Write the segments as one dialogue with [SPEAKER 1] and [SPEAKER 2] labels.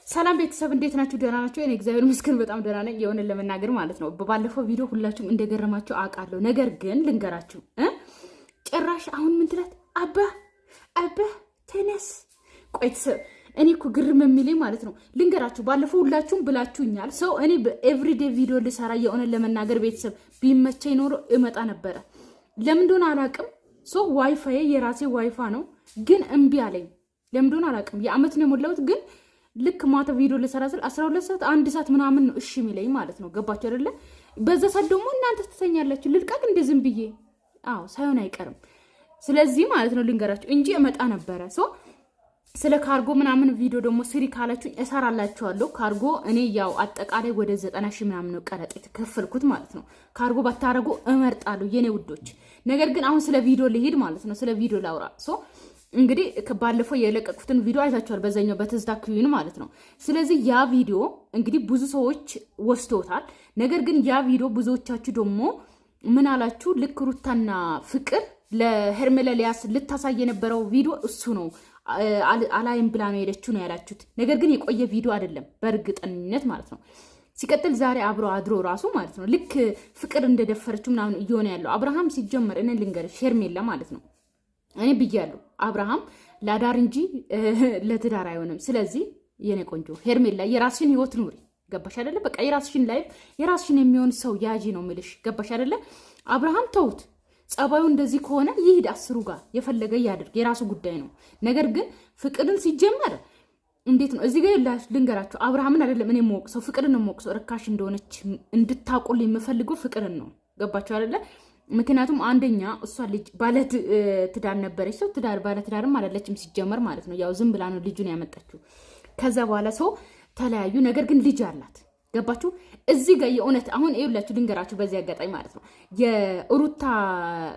[SPEAKER 1] ሰላም ቤተሰብ እንዴት ናችሁ? ደህና ናችሁ? እኔ እግዚአብሔር ይመስገን በጣም ደህና ነኝ። የሆነ ለመናገር ማለት ነው በባለፈው ቪዲዮ ሁላችሁም እንደገረማችሁ አውቃለሁ። ነገር ግን ልንገራችሁ ጭራሽ አሁን ምን ትላት አባ ተነስ ቆይት እኔ እኮ ግርም የሚለኝ ማለት ነው ልንገራችሁ። ባለፈው ሁላችሁም ብላችሁኛል። ሰው እኔ በኤቭሪዴ ቪዲዮ ልሰራ የሆነ ለመናገር ቤተሰብ ቢመቸኝ ኖሮ እመጣ ነበረ። ለምን እንደሆነ አላውቅም። ሰው ዋይፋይ የራሴ ዋይፋ ነው ግን እምቢ አለኝ። ለምን እንደሆነ አላውቅም። የአመት ነው የሞላሁት ግን ልክ ማታ ቪዲዮ ልሰራ ስል 12 ሰዓት 1 ሰዓት ምናምን ነው እሺ የሚለኝ ማለት ነው። ገባችሁ አይደለ? በዛ ሰዓት ደግሞ እናንተ ትተኛላችሁ። ልልቀቅ እንደ ዝም ብዬ ሳይሆን አይቀርም። ስለዚህ ማለት ነው ልንገራችሁ እንጂ እመጣ ነበረ። ስለ ካርጎ ምናምን ቪዲዮ ደግሞ ስሪ ካላችሁ እሰራላችኋለሁ። ካርጎ እኔ ያው አጠቃላይ ወደ 90 ሺህ ምናምን ነው ቀረጥ የተከፈልኩት ማለት ነው። ካርጎ ባታረጉ እመርጣለሁ የኔ ውዶች። ነገር ግን አሁን ስለ ቪዲዮ ልሄድ ማለት ነው። ስለ ቪዲዮ ላውራ። እንግዲህ ባለፈው የለቀቁትን ቪዲዮ አይታችኋል፣ በዛኛው በትዝታ ክዩን ማለት ነው። ስለዚህ ያ ቪዲዮ እንግዲህ ብዙ ሰዎች ወስዶታል። ነገር ግን ያ ቪዲዮ ብዙዎቻችሁ ደግሞ ምን አላችሁ? ልክ ሩታና ፍቅር ለሄርሜላ ሊያስ ልታሳይ የነበረው ቪዲዮ እሱ ነው አላይም ብላ ነው የሄደችው ነው ያላችሁት። ነገር ግን የቆየ ቪዲዮ አይደለም በእርግጠኝነት ማለት ነው። ሲቀጥል ዛሬ አብሮ አድሮ ራሱ ማለት ነው ልክ ፍቅር እንደደፈረችው ምናምን እየሆነ ያለው አብርሃም ሲጀመር እኔ ልንገርሽ ሄርሜላ ማለት ነው እኔ ብያለሁ አብርሃም ለዳር እንጂ ለትዳር አይሆንም። ስለዚህ የኔ ቆንጆ ሄርሜላ የራስሽን ህይወት ኑሪ። ገባሽ አይደለ? በቃ የራስሽን ላይፍ የራስሽን የሚሆን ሰው ያጂ ነው ምልሽ። ገባሽ አይደለ? አብርሃም ተውት፣ ጸባዩ እንደዚህ ከሆነ ይሄድ አስሩ ጋር የፈለገ ያድርግ፣ የራሱ ጉዳይ ነው። ነገር ግን ፍቅርን ሲጀመር እንዴት ነው እዚህ ጋር ልንገራችሁ፣ አብርሃምን አይደለም እኔ የምወቅሰው ፍቅርን ነው የምወቅሰው። ርካሽ እንደሆነች እንድታቆል የምፈልገው ፍቅርን ነው። ገባችሁ አይደለ? ምክንያቱም አንደኛ እሷ ልጅ ባለ ትዳር ነበረች። ሰው ትዳር ባለ ትዳርም አይደለችም ሲጀመር ማለት ነው። ያው ዝም ብላ ነው ልጁን ያመጣችው። ከዛ በኋላ ሰው ተለያዩ። ነገር ግን ልጅ አላት። ገባችሁ? እዚህ ጋር የእውነት አሁን ይኸውላችሁ ልንገራችሁ በዚህ አጋጣሚ ማለት ነው የሩታ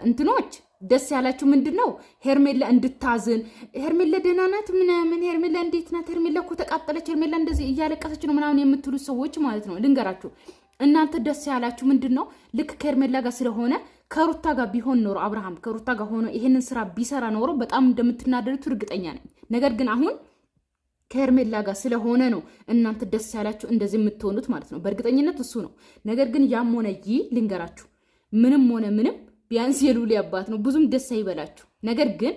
[SPEAKER 1] እንትኖች ደስ ያላችሁ ምንድነው ሄርሜላ እንድታዝን፣ ሄርሜላ ደህና ናት ምናምን፣ ሄርሜላ እንዴት ናት፣ ሄርሜላ እኮ ተቃጠለች፣ ሄርሜላ እንደዚህ እያለቀሰች ነው ምናምን የምትሉ ሰዎች ማለት ነው ልንገራችሁ እናንተ ደስ ያላችሁ ምንድነው ልክ ከሄርሜላ ጋር ስለሆነ ከሩታ ጋር ቢሆን ኖሮ አብርሃም ከሩታ ጋር ሆኖ ይሄንን ስራ ቢሰራ ኖሮ በጣም እንደምትናደዱት እርግጠኛ ነኝ። ነገር ግን አሁን ከሄርሜላ ጋር ስለሆነ ነው እናንተ ደስ ያላችሁ እንደዚህ የምትሆኑት ማለት ነው። በእርግጠኝነት እሱ ነው። ነገር ግን ያም ሆነ ልንገራችሁ ምንም ሆነ ምንም ቢያንስ የሉሊ አባት ነው፣ ብዙም ደስ አይበላችሁ። ነገር ግን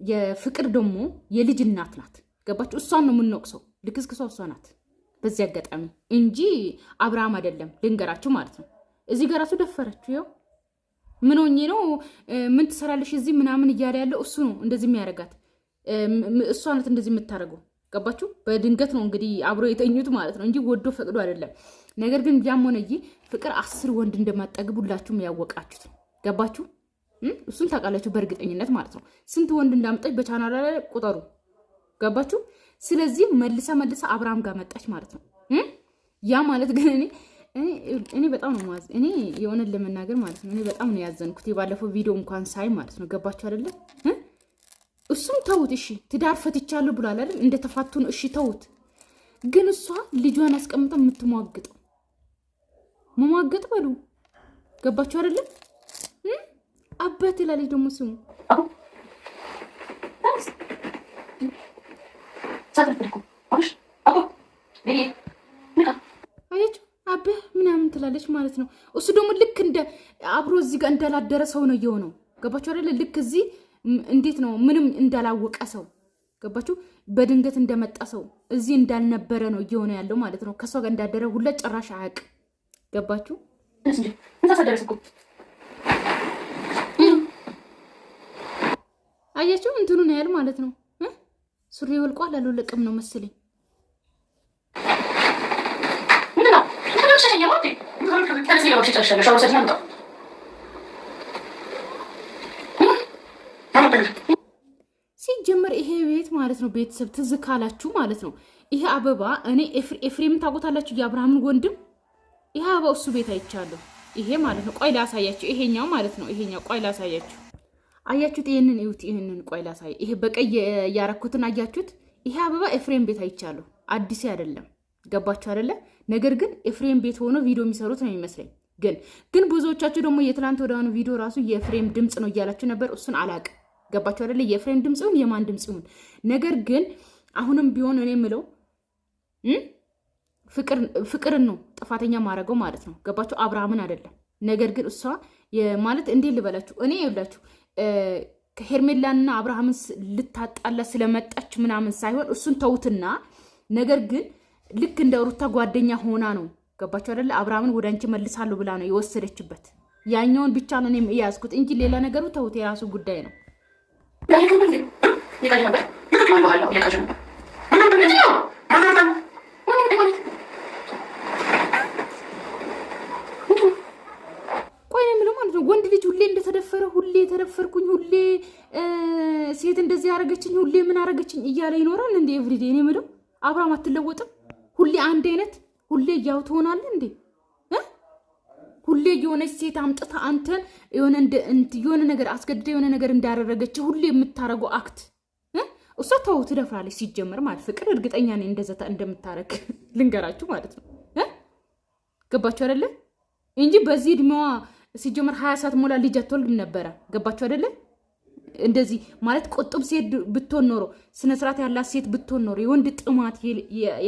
[SPEAKER 1] የፍቅር ደግሞ የልጅ እናት ናት። ገባችሁ? እሷን ነው የምንወቅሰው። ልክስክሷ እሷ ናት በዚህ አጋጣሚ እንጂ አብርሃም አይደለም ልንገራችሁ ማለት ነው። እዚህ ጋር ራሱ ደፈረችሁ። ያው ምን ሆኜ ነው ምን ትሰራለሽ እዚህ ምናምን እያለ ያለው እሱ ነው እንደዚህ የሚያደርጋት። እሷ ናት እንደዚህ የምታደርገው። ገባችሁ? በድንገት ነው እንግዲህ አብሮ የተኙት ማለት ነው እንጂ ወዶ ፈቅዶ አይደለም። ነገር ግን ያም ሆነ ፍቅር 10 ወንድ እንደማጠግብ ሁላችሁም ያወቃችሁት። ገባችሁ? እሱን ታውቃላችሁ በእርግጠኝነት ማለት ነው። ስንት ወንድ እንዳመጣች በቻናል ላይ ቁጠሩ። ገባችሁ? ስለዚህ መልሳ አብርሃም ጋር መጣች ማለት ነው። ያ ማለት ግን እኔ በጣም ነው ማዝ እኔ የሆነን ለመናገር ማለት ነው እኔ በጣም ነው ያዘንኩት የባለፈው ቪዲዮ እንኳን ሳይ ማለት ነው። ገባችሁ አይደለ? እሱም ተውት እሺ፣ ትዳር ፈትቻለሁ ብሏል አይደል? እንደተፋቱ ነው እሺ፣ ተውት። ግን እሷ ልጇን አስቀምጣ የምትሟግጠው መሟገጥ በሉ። ገባችሁ አይደለ? አባት ላለች ደግሞ ስሙ አያችሁ አበ ምናምን ትላለች ማለት ነው። እሱ ደግሞ ልክ እንደ አብሮ እዚህ ጋር እንዳላደረ ሰው ነው የሆነው። ገባችሁ አይደለ? ልክ እዚህ እንዴት ነው ምንም እንዳላወቀ ሰው ገባችሁ? በድንገት እንደመጣ ሰው እዚህ እንዳልነበረ ነው እየሆነ ያለው ማለት ነው። ከሷ ጋር እንዳደረ ሁላ ጭራሽ አያውቅም። ገባችሁ? አያችሁ እንትኑ ነው ያል ማለት ነው። ሱሪ ወልቋል አልወለቅም ነው መሰለኝ። ሲጀመር ይሄ ቤት ማለት ነው ቤተሰብ ትዝ ካላችሁ ማለት ነው ይሄ አበባ እኔ ኤፍሬም ታውቁታላችሁ፣ የአብርሃምን ወንድም። ይሄ አበባ እሱ ቤት አይቻለሁ። ይሄ ማለት ነው ቆይ ላሳያችሁ። ይሄኛው ማለት ነው ይሄኛው ቆይ ላሳያችሁ። አያችሁት? ይሄንን እዩት። ይሄንን ቆይ ላሳይ። ይሄ በቀይ ያረኩትን አያችሁት? ይሄ አበባ ኤፍሬም ቤት አይቻለሁ። አዲስ አይደለም። ገባችሁ አይደለ? ነገር ግን ኤፍሬም ቤት ሆኖ ቪዲዮ የሚሰሩት ነው የሚመስለኝ። ግን ብዙዎቻችሁ ደግሞ የትላንት ወደሆነ ቪዲዮ ራሱ የኤፍሬም ድምጽ ነው እያላችሁ ነበር። እሱን አላቅም። ገባችሁ አይደለ? የኤፍሬም ድምጽ ይሁን የማን ድምጽ ይሁን፣ ነገር ግን አሁንም ቢሆን እኔ የምለው ፍቅርን ነው ጥፋተኛ ማድረገው ማለት ነው። ገባችሁ? አብርሃምን አይደለም። ነገር ግን እሷ ማለት እንዴት ልበላችሁ፣ እኔ ይኸውላችሁ ከሄርሜላና አብርሃምን ልታጣላ ስለመጣች ምናምን ሳይሆን እሱን ተውትና፣ ነገር ግን ልክ እንደ ሩታ ጓደኛ ሆና ነው። ገባችሁ አይደለ? አብርሃምን ወደ አንቺ መልሳለሁ ብላ ነው የወሰደችበት። ያኛውን ብቻ ነው እኔም እያዝኩት እንጂ ሌላ ነገሩ ተውት፣ የራሱ ጉዳይ ነው። ቆይ ነው የምለው ማለት ነው። ወንድ ልጅ ሁሌ እንደተደፈረ ሁሌ የተደፈርኩኝ፣ ሁሌ ሴት እንደዚህ ያደረገችኝ፣ ሁሌ ምን አደረገችኝ እያለ ይኖራል እንዴ? ኤቭሪዴ ነው የምለው። አብርሃም አትለወጥም። ሁሌ አንድ አይነት ሁሌ ያው ትሆናለህ እንዴ? ሁሌ የሆነች ሴት አምጥታ አንተን የሆነ ነገር አስገድደ የሆነ ነገር እንዳደረገች ሁሌ የምታረገው አክት እሷ ተው ትደፍራለች። ሲጀመር ማለት ፍቅር እርግጠኛ ነኝ እንደዛ እንደምታረግ ልንገራችሁ ማለት ነው። ገባችሁ አይደለ? እንጂ በዚህ እድሜዋ ሲጀመር 20 ሰዓት ሞላ ልጅ አትወልድም ነበረ። ገባችሁ አይደለ? እንደዚህ ማለት ቁጥብ ሴት ብትሆን ኖሮ፣ ስነ ስርዓት ያላት ሴት ብትሆን ኖሮ፣ የወንድ ጥማት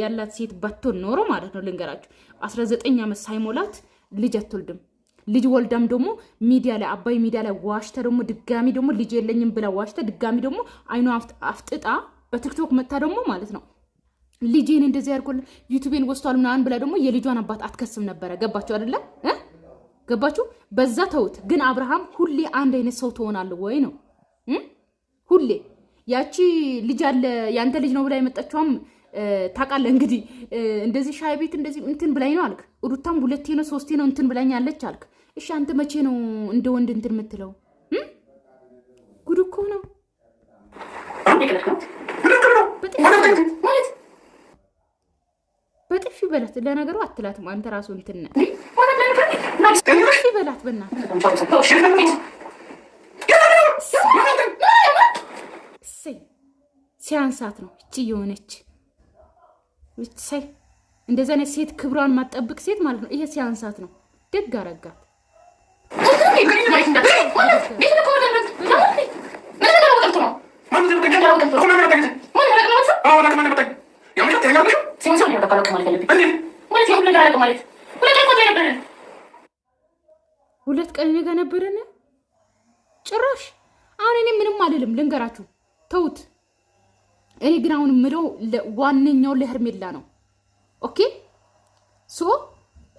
[SPEAKER 1] ያላት ሴት ባትሆን ኖሮ ማለት ነው ልንገራችሁ 19 ዓመት ሳይሞላት ልጅ አትወልድም። ልጅ ወልዳም ደግሞ ሚዲያ ላይ አባይ ሚዲያ ላይ ዋሽታ ደግሞ ድጋሚ ደግሞ ልጅ የለኝም ብላ ዋሽታ ድጋሚ ደግሞ አይኗ አፍጥጣ በቲክቶክ መታ ደግሞ ማለት ነው ልጄን እንደዚህ ያርጎል ዩቲዩብን ወስቷል ምናምን ብላ ደግሞ የልጇን አባት አትከስም ነበረ። ገባችሁ አይደለ? ገባችሁ? በዛ ተውት። ግን አብርሃም ሁሌ አንድ አይነት ሰው ትሆናለህ ወይ ነው ሁሌ ያቺ ልጅ አለ ያንተ ልጅ ነው ብላ የመጣችውም ታውቃለህ እንግዲህ እንደዚህ ሻይ ቤት እንደዚህ እንትን ብላኝ ነው አልክ። ሩታም 2 ነው 3 ነው እንትን ብላኝ አለች አልክ። እሺ አንተ መቼ ነው እንደ ወንድ እንትን የምትለው? ጉድ እኮ ነው። በጥፊ በላት። ለነገሩ አትላትም አንተ ራሱ እንትን በጥፊ በላት በእናትህ። ሲያንሳት ነው እቺ የሆነች ሳይ እንደዛ አይነት ሴት ክብሯን ማጠብቅ ሴት ማለት ነው። ይሄ ሲያንሳት ነው። ደግ አረጋት። ሁለት ቀን ነገ ነበረን ጭራሽ። አሁን እኔ ምንም አልልም ልንገራችሁ፣ ተውት። እኔ ግን አሁን ምለው ዋነኛው ለሄርሜላ ነው። ኦኬ ሶ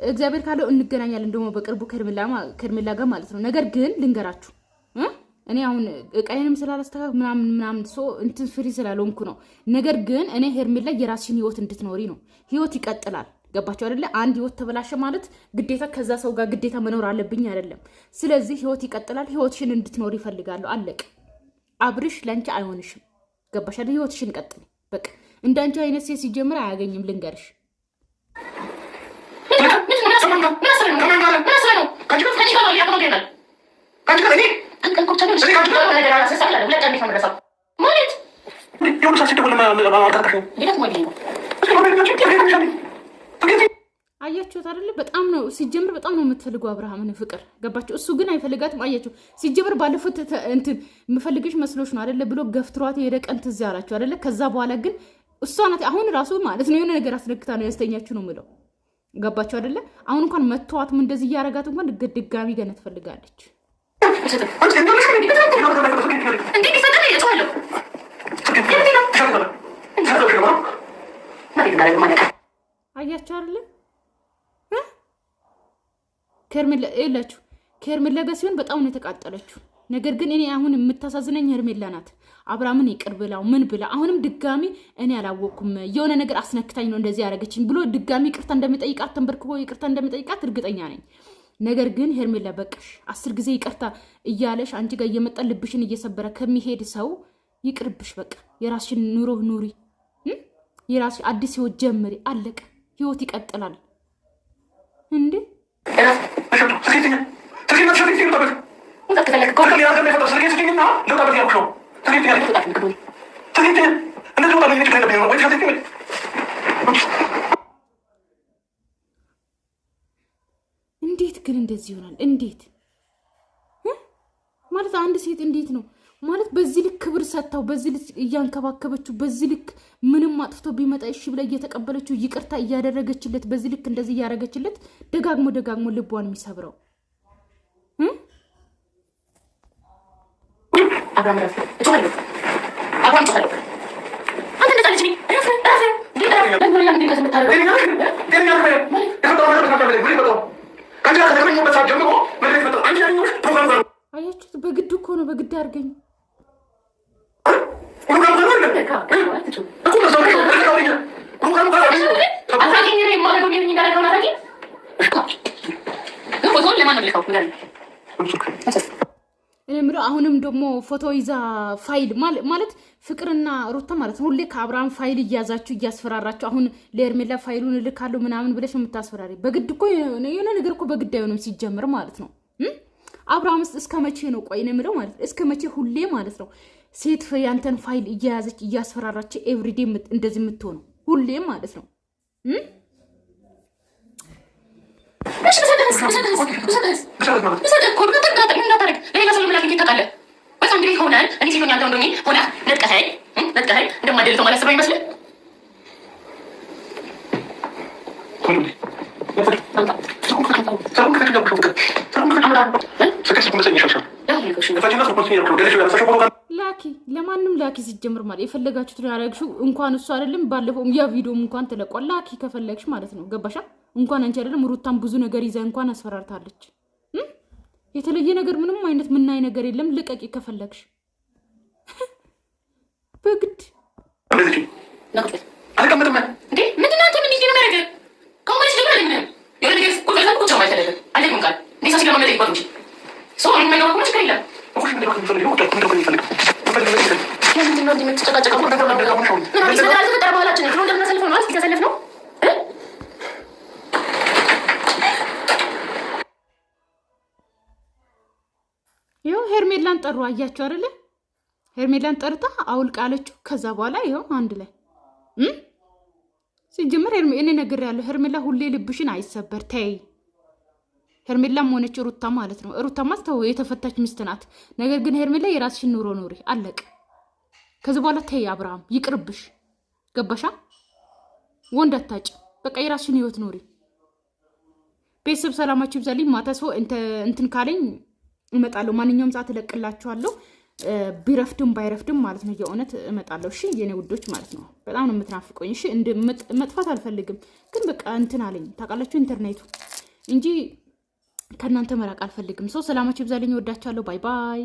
[SPEAKER 1] እግዚአብሔር ካለው እንገናኛለን ደግሞ በቅርቡ ከሄርሜላ ጋር ማለት ነው። ነገር ግን ልንገራችሁ እኔ አሁን እቃዬንም ስላላስተካክ ምናምን ሶ እንትን ፍሪ ስላልሆንኩ ነው። ነገር ግን እኔ ሄርሜላ የራስሽን ህይወት እንድትኖሪ ነው። ህይወት ይቀጥላል። ገባችሁ አይደለ? አንድ ህይወት ተበላሸ ማለት ግዴታ ከዛ ሰው ጋር ግዴታ መኖር አለብኝ አይደለም። ስለዚህ ህይወት ይቀጥላል። ህይወትሽን እንድትኖሪ ይፈልጋሉ። አለቅ። አብርሽ ለአንቺ አይሆንሽም። ገባሽ አይደል? ህይወትሽን ቀጥል። በቃ እንዳንቺ አይነት ሴት ሲጀምር አያገኝም። ልንገርሽ አያችሁት አይደለ? በጣም ነው ሲጀምር በጣም ነው የምትፈልገው አብርሃምን ፍቅር። ገባችሁ? እሱ ግን አይፈልጋትም። አያችሁ ሲጀምር ባለፈው እንትን የምፈልግሽ መስሎሽ ነው አይደለ ብሎ ገፍትሯት የሄደ ቀን ትዝ ያላችሁ አይደለ? ከዛ በኋላ ግን እሷ ናት አሁን ራሱ ማለት ነው የሆነ ነገር አስነክታ ነው ያስተኛችሁ ነው የምለው። ገባችሁ አይደለ? አሁን እንኳን መተዋትም እንደዚህ እያረጋት እንኳን ድጋሚ ገና ትፈልጋለች። አያችሁ አይደለ? ከሄርሜላ ጋር ሲሆን በጣም ነው የተቃጠለችው። ነገር ግን እኔ አሁን የምታሳዝነኝ ሄርሜላ ናት። አብርሃምን ይቅር ብላው ምን ብላ አሁንም ድጋሚ እኔ አላወቅኩም የሆነ ነገር አስነክታኝ ነው እንደዚህ ያደረገችኝ ብሎ ድጋሚ ይቅርታ እንደሚጠይቃት ተንበርክኮ ይቅርታ እንደሚጠይቃት እርግጠኛ ነኝ። ነገር ግን ሄርሜላ በቃሽ 10 ጊዜ ይቅርታ እያለሽ አንቺ ጋር እየመጣ ልብሽን እየሰበረ ከሚሄድ ሰው ይቅርብሽ። በቃ የራስሽን ኑሮ ኑሪ፣ የራስሽ አዲስ ህይወት ጀምሪ። አለቀ። ህይወት ይቀጥላል እንዴ እንዴት ግን እንደዚህ ይሆናል? እንዴት ማለት አንድ ሴት እንዴት ነው ማለት በዚህ ልክ ክብር ሰጥታው በዚህ ልክ እያንከባከበችው በዚህ ልክ ምንም አጥፍቶ ቢመጣ እሺ ብላ እየተቀበለችው ይቅርታ እያደረገችለት በዚህ ልክ እንደዚህ እያደረገችለት ደጋግሞ ልቧን የሚሰብረው አያችሁት? በግድ እኮ ነው በግድ አድርገኝ እኔ ምለው አሁንም ደግሞ ፎቶ ይዛ ፋይል ማለት ፍቅርና ሩታ ማለት ነው። ሁሌ ከአብርሃም ፋይል እያዛችሁ እያስፈራራችሁ አሁን ለኤርሜላ ፋይሉን እልካለሁ ምናምን ብለሽ የምታስፈራሪ በግድ እኮ የሆነ ነገር እኮ በግድ አይሆንም ሲጀምር ማለት ነው። አብርሃምስ እስከ መቼ ነው? ቆይ ነው የምለው ማለት እስከ መቼ ሁሌ ማለት ነው ሴት ያንተን ፋይል እያያዘች እያስፈራራች ኤቭሪዴ እንደዚህ የምትሆነው ሁሌ ማለት ነው። ላኪ ለማንም ላኪ ሲጀምር ማለት የፈለጋችሁት ያደረግሽው እንኳን እሱ አይደለም ባለፈው ያ ቪዲዮም እንኳን ተለቋል። ላኪ ከፈለግሽ ማለት ነው ገባሻ? እንኳን አንቺ አይደለም ሩታም ብዙ ነገር ይዛ እንኳን አስፈራርታለች። የተለየ ነገር ምንም አይነት ምናይ ነገር የለም። ልቀቂ ከፈለግሽ በግድ ይኸው ሄርሜላን ጠሩ። አያችሁ አይደለ? ሄርሜላን ጠርታ አውልቅ አለችው። ከዛ በኋላ ይኸው አንድ ላይ ሲጀምር እኔ ነግሬያለሁ። ሄርሜላ ሁሌ ልብሽን አይሰበር ተይ። ሄርሜላም ሆነች ሩታ ማለት ነው። ሩታማ ተው የተፈታች ሚስት ናት። ነገር ግን ሄርሜላ የራስሽን ኑሮ ኑሪ አለቅ። ከዚህ በኋላ ተይ አብርሃም ይቅርብሽ። ገባሻ? ወንድ አታጭ። በቃ የራስሽን ህይወት ኑሪ። ቤተሰብ ሰላማችሁ ይብዛልኝ። ማታ ሰው እንትን ካለኝ እመጣለሁ። ማንኛውም ሰዓት እለቅላችኋለሁ። ቢረፍድም ባይረፍድም ማለት ነው። የእውነት እመጣለሁ። እሺ የኔ ውዶች ማለት ነው። በጣም ነው የምትናፍቆኝ። እሺ መጥፋት አልፈልግም፣ ግን በቃ እንትን አለኝ ታውቃላችሁ፣ ኢንተርኔቱ እንጂ ከእናንተ መራቅ አልፈልግም። ሰው ሰላማችሁ ይብዛልኝ። ወዳቻለሁ። ባይ ባይ።